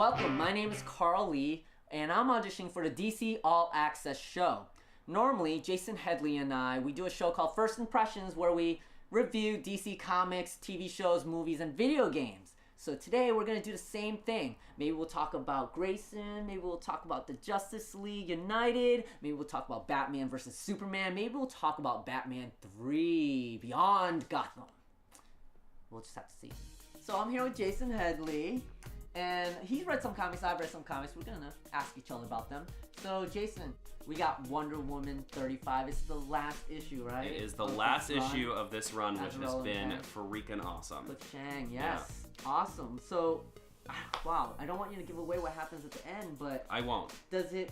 Welcome, my name is K.C'arl Lee, and I'm auditioning for the DC All Access show. Normally, Jaysen Headley and I, we do a show called First Impressions where we review DC comics, TV shows, movies, and video games. So today we're going to do the same thing. Maybe we'll talk about Grayson, maybe we'll talk about the Justice League United, maybe we'll talk about Batman vs. Superman, maybe we'll talk about Batman 3, Beyond Gotham. We'll just have to see. So I'm here with Jaysen Headley, and he's read some comics, I've read some comics. We're gonna ask each other about them. So Jaysen, we got Wonder Woman 35. It's the last issue, right? It is the last issue of this run, which has been freaking awesome. With Chang, yes. Yeah. Awesome. So, wow, I don't want you to give away what happens at the end, but... I won't. Does it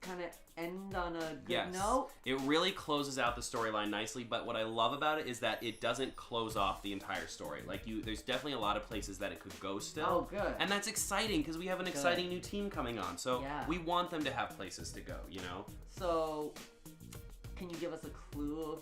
kind of end on a good note? It really closes out the storyline nicely, but what I love about it is that it doesn't close off the entire story. Like, there's definitely a lot of places that it could go still. Oh, good. And that's exciting, because we have an exciting new team coming on, so we want them to have places to go, you know? So, can you give us a clue of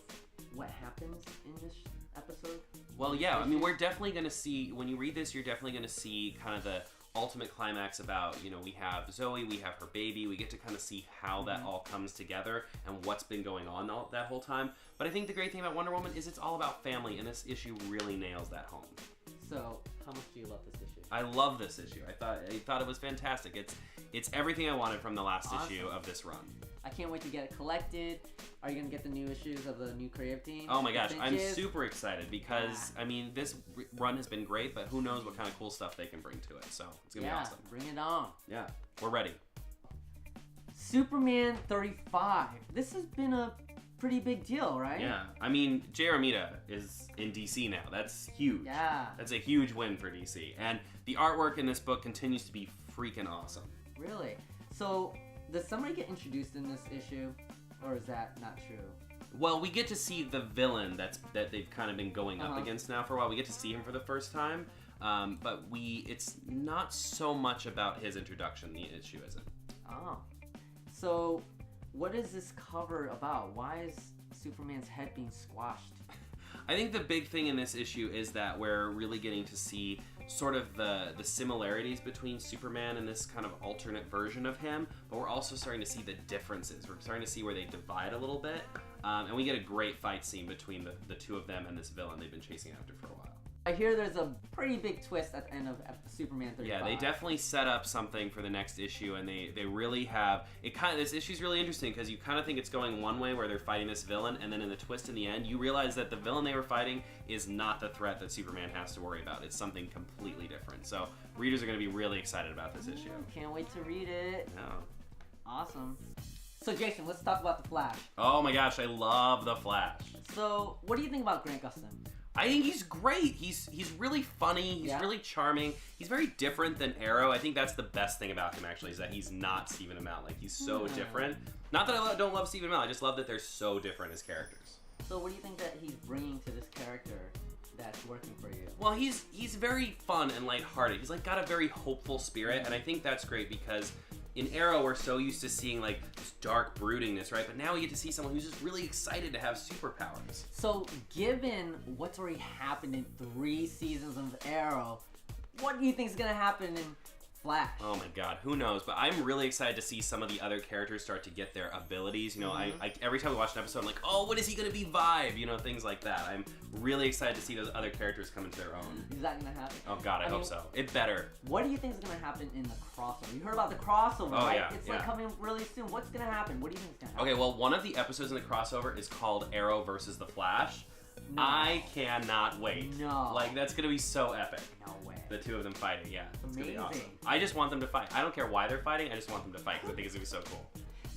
what happens in this episode? Well, yeah, I mean, we're definitely going to see, when you read this, you're definitely going to see kind of the ultimate climax about, you know, we have Zoe, we have her baby, we get to kind of see how that all comes together and what's been going on that whole time. But I think the great thing about Wonder Woman is it's all about family, and this issue really nails that home. So, how much do you love this issue? I love this issue. I thought it was fantastic. It's everything I wanted from the last issue of this run. I can't wait to get it collected. Are you gonna get the new issues of the new creative team? Oh my gosh, I'm super excited because I mean this run has been great, but who knows what kind of cool stuff they can bring to it. So it's gonna be awesome. Bring it on. Yeah, we're ready. Superman 35. This has been a pretty big deal, right? Yeah, I mean, Jay Romita is in DC now. That's huge. Yeah. That's a huge win for DC. And the artwork in this book continues to be freaking awesome. Really? So, does somebody get introduced in this issue? Or is that not true? Well, we get to see the villain that they've kind of been going up against now for a while. We get to see him for the first time. But it's not so much about his introduction, the issue isn't. Oh. So, what is this cover about? Why is Superman's head being squashed? I think the big thing in this issue is that we're really getting to see sort of the similarities between Superman and this kind of alternate version of him, but we're also starting to see the differences. We're starting to see where they divide a little bit, and we get a great fight scene between the two of them and this villain they've been chasing after for a while. I hear there's a pretty big twist at the end of Superman 35. Yeah, they definitely set up something for the next issue, and they really have it. This issue's really interesting because you kind of think it's going one way where they're fighting this villain, and then in the twist in the end, you realize that the villain they were fighting is not the threat that Superman has to worry about. It's something completely different. So readers are going to be really excited about this issue. Can't wait to read it. No. Awesome. So Jaysen, let's talk about the Flash. Oh my gosh, I love the Flash. So what do you think about Grant Gustin? I think he's great. He's really funny. He's really charming. He's very different than Arrow. I think that's the best thing about him, actually, is that he's not Stephen Amell. Like, he's so different. Not that I don't love Stephen Amell. I just love that they're so different as characters. So what do you think that he's bringing to this character that's working for you? Well, he's very fun and lighthearted. He's like got a very hopeful spirit, and I think that's great because in Arrow, we're so used to seeing like this dark broodingness, right? But now we get to see someone who's just really excited to have superpowers. So given what's already happened in 3 seasons of Arrow, what do you think is going to happen in Flash? Oh my god, who knows? But I'm really excited to see some of the other characters start to get their abilities. You know, I every time we watch an episode, I'm like, oh, what is he going to be vibe? You know, things like that. I'm really excited to see those other characters come into their own. Is that going to happen? Oh god, I hope so. It better. What do you think is going to happen in the crossover? You heard about the crossover, right? Yeah, it's like coming really soon. What's going to happen? What do you think is going to happen? Okay, well, one of the episodes in the crossover is called Arrow versus the Flash. No. I cannot wait. No. Like, that's going to be so epic. No way. The two of them fighting, yeah. It's going to be awesome. Amazing. I just want them to fight. I don't care why they're fighting, I just want them to fight because I think it's going to be so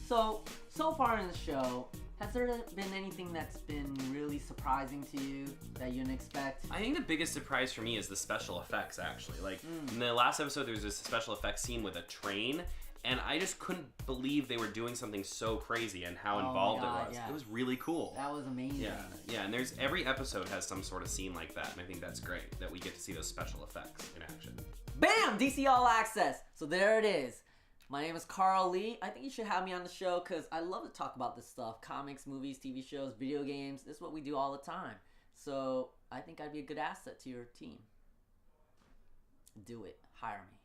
cool. So far in the show, has there been anything that's been really surprising to you that you didn't expect? I think the biggest surprise for me is the special effects, actually. Like, in the last episode, there was this special effects scene with a train, and I just couldn't believe they were doing something so crazy and how involved it was. Yeah. It was really cool. That was amazing. Yeah, and every episode has some sort of scene like that, and I think that's great, that we get to see those special effects in action. Bam! DC All Access! So there it is. My name is K.'Arl Lee. I think you should have me on the show because I love to talk about this stuff. Comics, movies, TV shows, video games. This is what we do all the time. So I think I'd be a good asset to your team. Do it. Hire me.